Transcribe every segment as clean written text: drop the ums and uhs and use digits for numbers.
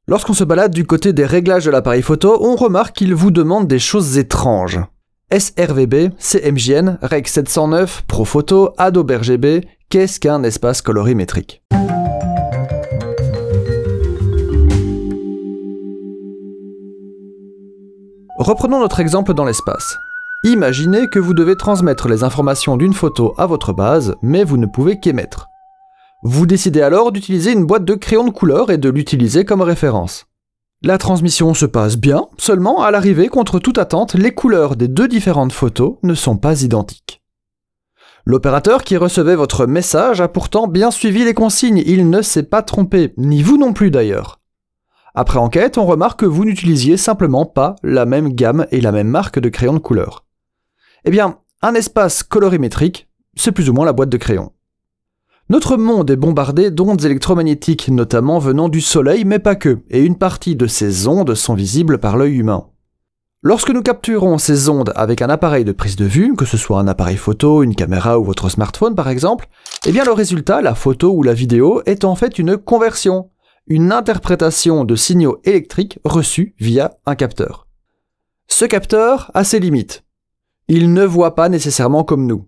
Lorsqu'on se balade du côté des réglages de l'appareil photo, on remarque qu'il vous demande des choses étranges. sRGB, CMJN, Rec 709, ProPhoto, Adobe RGB, qu'est-ce qu'un espace colorimétrique ? Reprenons notre exemple dans l'espace. Imaginez que vous devez transmettre les informations d'une photo à votre base, mais vous ne pouvez qu'émettre. Vous décidez alors d'utiliser une boîte de crayons de couleur et de l'utiliser comme référence. La transmission se passe bien, seulement à l'arrivée, contre toute attente, les couleurs des deux différentes photos ne sont pas identiques. L'opérateur qui recevait votre message a pourtant bien suivi les consignes, il ne s'est pas trompé, ni vous non plus d'ailleurs. Après enquête, on remarque que vous n'utilisiez simplement pas la même gamme et la même marque de crayons de couleur. Eh bien, un espace colorimétrique, c'est plus ou moins la boîte de crayons. Notre monde est bombardé d'ondes électromagnétiques, notamment venant du Soleil, mais pas que, et une partie de ces ondes sont visibles par l'œil humain. Lorsque nous capturons ces ondes avec un appareil de prise de vue, que ce soit un appareil photo, une caméra ou votre smartphone par exemple, eh bien le résultat, la photo ou la vidéo, est en fait une conversion, une interprétation de signaux électriques reçus via un capteur. Ce capteur a ses limites. Il ne voit pas nécessairement comme nous.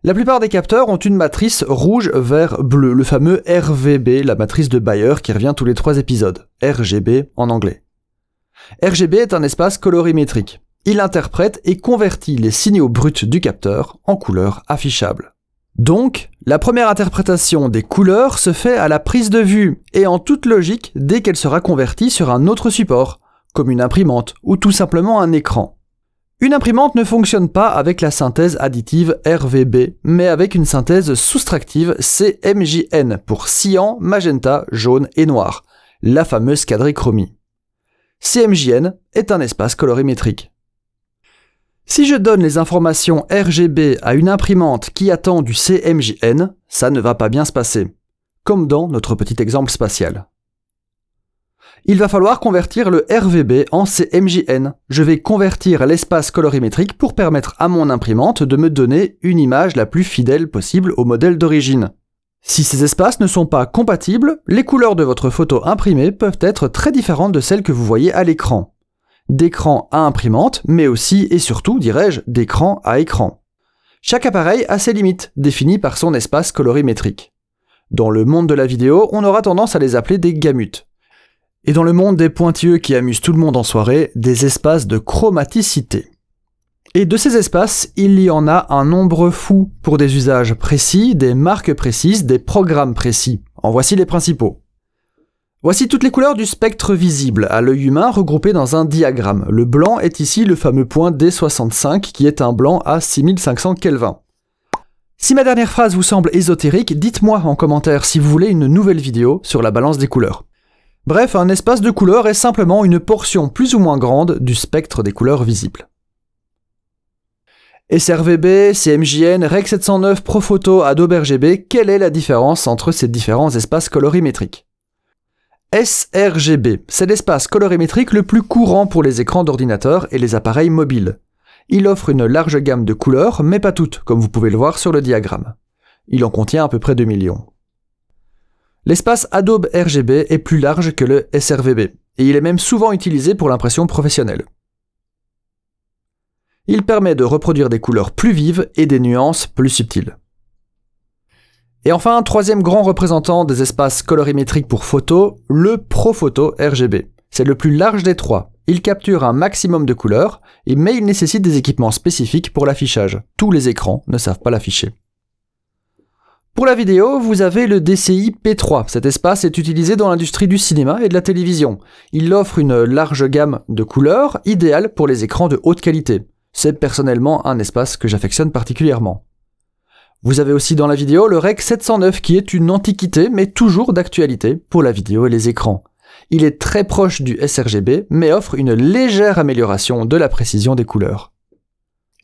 La plupart des capteurs ont une matrice rouge, vert, bleu, le fameux RVB, la matrice de Bayer qui revient tous les 3 épisodes, RGB en anglais. RGB est un espace colorimétrique. Il interprète et convertit les signaux bruts du capteur en couleurs affichables. Donc, la première interprétation des couleurs se fait à la prise de vue et en toute logique dès qu'elle sera convertie sur un autre support, comme une imprimante ou tout simplement un écran. Une imprimante ne fonctionne pas avec la synthèse additive RVB, mais avec une synthèse soustractive CMJN pour cyan, magenta, jaune et noir, la fameuse quadrichromie. CMJN est un espace colorimétrique. Si je donne les informations RGB à une imprimante qui attend du CMJN, ça ne va pas bien se passer, comme dans notre petit exemple spatial. Il va falloir convertir le RVB en CMJN. Je vais convertir l'espace colorimétrique pour permettre à mon imprimante de me donner une image la plus fidèle possible au modèle d'origine. Si ces espaces ne sont pas compatibles, les couleurs de votre photo imprimée peuvent être très différentes de celles que vous voyez à l'écran. D'écran à imprimante, mais aussi et surtout, dirais-je, d'écran à écran. Chaque appareil a ses limites, définies par son espace colorimétrique. Dans le monde de la vidéo, on aura tendance à les appeler des gamutes. Et dans le monde des pointilleux qui amusent tout le monde en soirée, des espaces de chromaticité. Et de ces espaces, il y en a un nombre fou pour des usages précis, des marques précises, des programmes précis. En voici les principaux. Voici toutes les couleurs du spectre visible à l'œil humain regroupées dans un diagramme. Le blanc est ici le fameux point D65 qui est un blanc à 6500 Kelvin. Si ma dernière phrase vous semble ésotérique, dites-moi en commentaire si vous voulez une nouvelle vidéo sur la balance des couleurs. Bref, un espace de couleurs est simplement une portion plus ou moins grande du spectre des couleurs visibles. sRGB, CMJN, Rec 709, ProPhoto, Adobe RGB, quelle est la différence entre ces différents espaces colorimétriques ? sRGB, c'est l'espace colorimétrique le plus courant pour les écrans d'ordinateur et les appareils mobiles. Il offre une large gamme de couleurs, mais pas toutes, comme vous pouvez le voir sur le diagramme. Il en contient à peu près 2 millions. L'espace Adobe RGB est plus large que le sRGB, et il est même souvent utilisé pour l'impression professionnelle. Il permet de reproduire des couleurs plus vives et des nuances plus subtiles. Et enfin, troisième grand représentant des espaces colorimétriques pour photo, le ProPhoto RGB. C'est le plus large des trois. Il capture un maximum de couleurs, mais il nécessite des équipements spécifiques pour l'affichage. Tous les écrans ne savent pas l'afficher. Pour la vidéo, vous avez le DCI P3. Cet espace est utilisé dans l'industrie du cinéma et de la télévision. Il offre une large gamme de couleurs, idéale pour les écrans de haute qualité. C'est personnellement un espace que j'affectionne particulièrement. Vous avez aussi dans la vidéo le Rec 709 qui est une antiquité mais toujours d'actualité pour la vidéo et les écrans. Il est très proche du sRGB mais offre une légère amélioration de la précision des couleurs.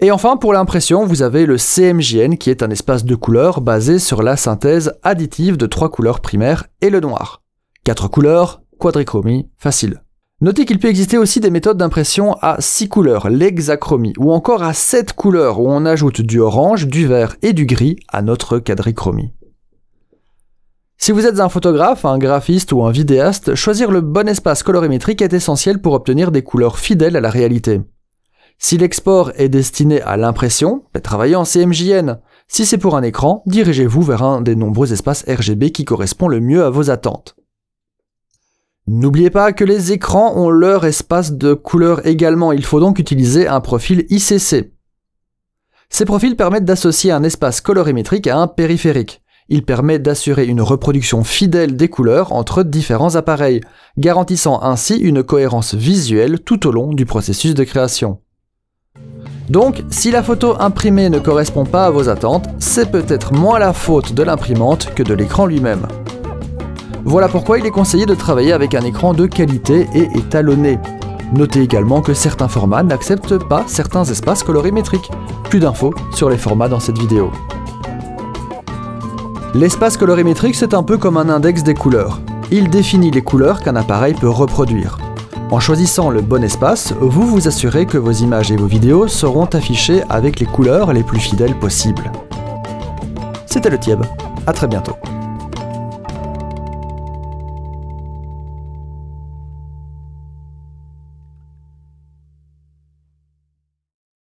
Et enfin, pour l'impression, vous avez le CMJN qui est un espace de couleurs basé sur la synthèse additive de 3 couleurs primaires et le noir. 4 couleurs, quadrichromie, facile. Notez qu'il peut exister aussi des méthodes d'impression à 6 couleurs, l'hexachromie, ou encore à 7 couleurs où on ajoute du orange, du vert et du gris à notre quadrichromie. Si vous êtes un photographe, un graphiste ou un vidéaste, choisir le bon espace colorimétrique est essentiel pour obtenir des couleurs fidèles à la réalité. Si l'export est destiné à l'impression, travaillez en CMJN. Si c'est pour un écran, dirigez-vous vers un des nombreux espaces RGB qui correspond le mieux à vos attentes. N'oubliez pas que les écrans ont leur espace de couleur également, il faut donc utiliser un profil ICC. Ces profils permettent d'associer un espace colorimétrique à un périphérique. Il permet d'assurer une reproduction fidèle des couleurs entre différents appareils, garantissant ainsi une cohérence visuelle tout au long du processus de création. Donc, si la photo imprimée ne correspond pas à vos attentes, c'est peut-être moins la faute de l'imprimante que de l'écran lui-même. Voilà pourquoi il est conseillé de travailler avec un écran de qualité et étalonné. Notez également que certains formats n'acceptent pas certains espaces colorimétriques. Plus d'infos sur les formats dans cette vidéo. L'espace colorimétrique, c'est un peu comme un index des couleurs. Il définit les couleurs qu'un appareil peut reproduire. En choisissant le bon espace, vous vous assurez que vos images et vos vidéos seront affichées avec les couleurs les plus fidèles possibles. C'était le Tieb, à très bientôt.